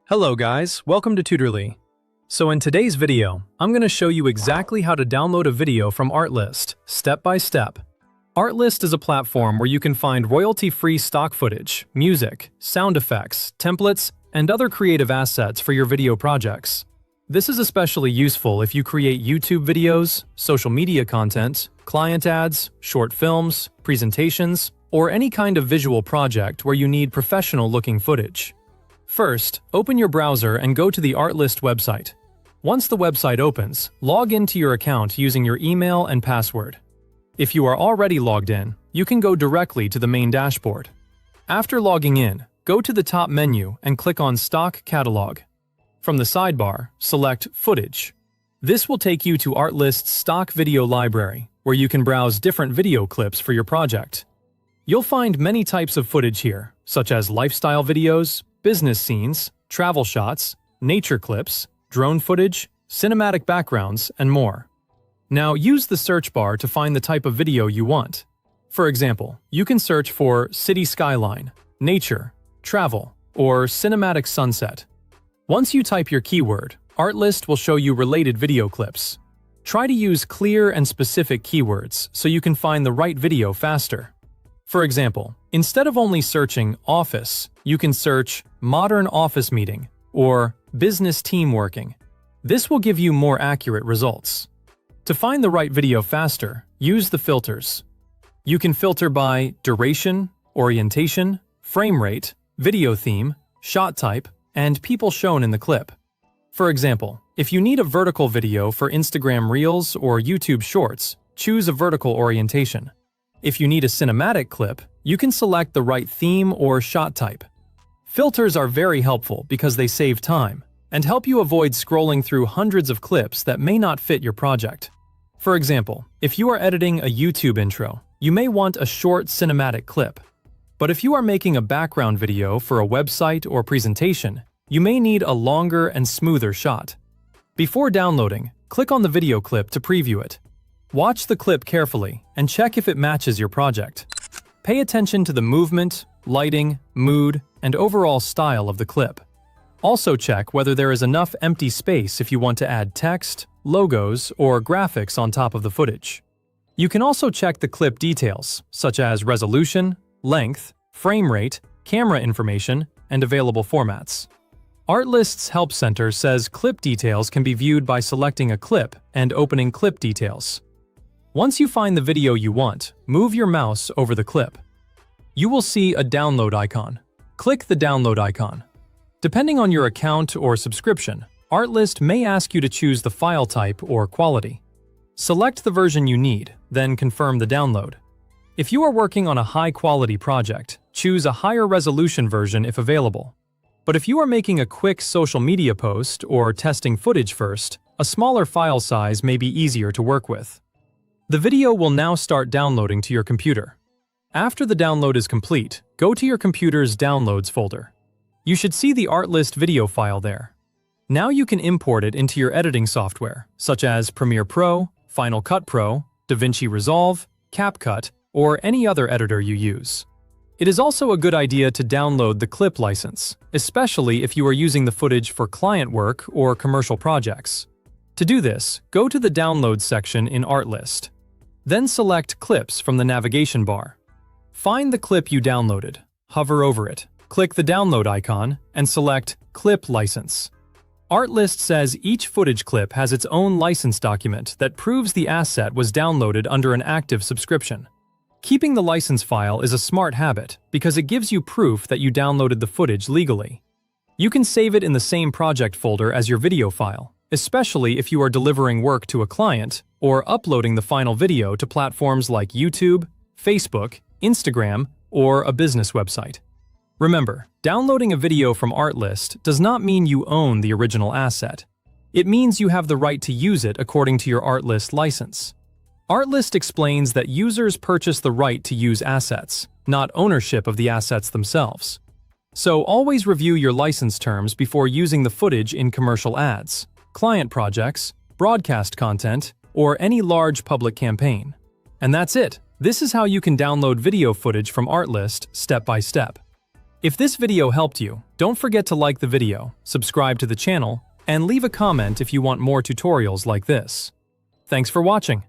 Hello guys, welcome to Tutorly. So in today's video, I'm going to show you exactly how to download a video from Artlist, step by step. Artlist is a platform where you can find royalty-free stock footage, music, sound effects, templates, and other creative assets for your video projects. This is especially useful if you create YouTube videos, social media content, client ads, short films, presentations, or any kind of visual project where you need professional-looking footage. First, open your browser and go to the Artlist website. Once the website opens, log into your account using your email and password. If you are already logged in, you can go directly to the main dashboard. After logging in, go to the top menu and click on Stock Catalog. From the sidebar, select Footage. This will take you to Artlist's stock video library, where you can browse different video clips for your project. You'll find many types of footage here, such as lifestyle videos, business scenes, travel shots, nature clips, drone footage, cinematic backgrounds, and more. Now use the search bar to find the type of video you want. For example, you can search for city skyline, nature, travel, or cinematic sunset. Once you type your keyword, Artlist will show you related video clips. Try to use clear and specific keywords so you can find the right video faster. For example, instead of only searching office, you can search modern office meeting or business team working. This will give you more accurate results. To find the right video faster, use the filters. You can filter by duration, orientation, frame rate, video theme, shot type, and people shown in the clip. For example, if you need a vertical video for Instagram Reels or YouTube Shorts, choose a vertical orientation. If you need a cinematic clip, you can select the right theme or shot type. Filters are very helpful because they save time and help you avoid scrolling through hundreds of clips that may not fit your project. For example, if you are editing a YouTube intro, you may want a short cinematic clip. But if you are making a background video for a website or presentation, you may need a longer and smoother shot. Before downloading, click on the video clip to preview it. Watch the clip carefully and check if it matches your project. Pay attention to the movement, lighting, mood, and overall style of the clip. Also check whether there is enough empty space if you want to add text, logos, or graphics on top of the footage. You can also check the clip details, such as resolution, length, frame rate, camera information, and available formats. Artlist's Help Center says clip details can be viewed by selecting a clip and opening Clip Details. Once you find the video you want, move your mouse over the clip. You will see a download icon. Click the download icon. Depending on your account or subscription, Artlist may ask you to choose the file type or quality. Select the version you need, then confirm the download. If you are working on a high-quality project, choose a higher resolution version if available. But if you are making a quick social media post or testing footage first, a smaller file size may be easier to work with. The video will now start downloading to your computer. After the download is complete, go to your computer's Downloads folder. You should see the Artlist video file there. Now you can import it into your editing software, such as Premiere Pro, Final Cut Pro, DaVinci Resolve, CapCut, or any other editor you use. It is also a good idea to download the clip license, especially if you are using the footage for client work or commercial projects. To do this, go to the Downloads section in Artlist. Then select Clips from the navigation bar. Find the clip you downloaded, hover over it, click the download icon, and select Clip License. Artlist says each footage clip has its own license document that proves the asset was downloaded under an active subscription. Keeping the license file is a smart habit because it gives you proof that you downloaded the footage legally. You can save it in the same project folder as your video file, especially if you are delivering work to a client or uploading the final video to platforms like YouTube, Facebook, Instagram, or a business website. Remember, downloading a video from Artlist does not mean you own the original asset. It means you have the right to use it according to your Artlist license. Artlist explains that users purchase the right to use assets, not ownership of the assets themselves. So always review your license terms before using the footage in commercial ads, client projects, broadcast content, or any large public campaign. And that's it. This is how you can download video footage from Artlist step by step. If this video helped you, don't forget to like the video, subscribe to the channel, and leave a comment if you want more tutorials like this. Thanks for watching.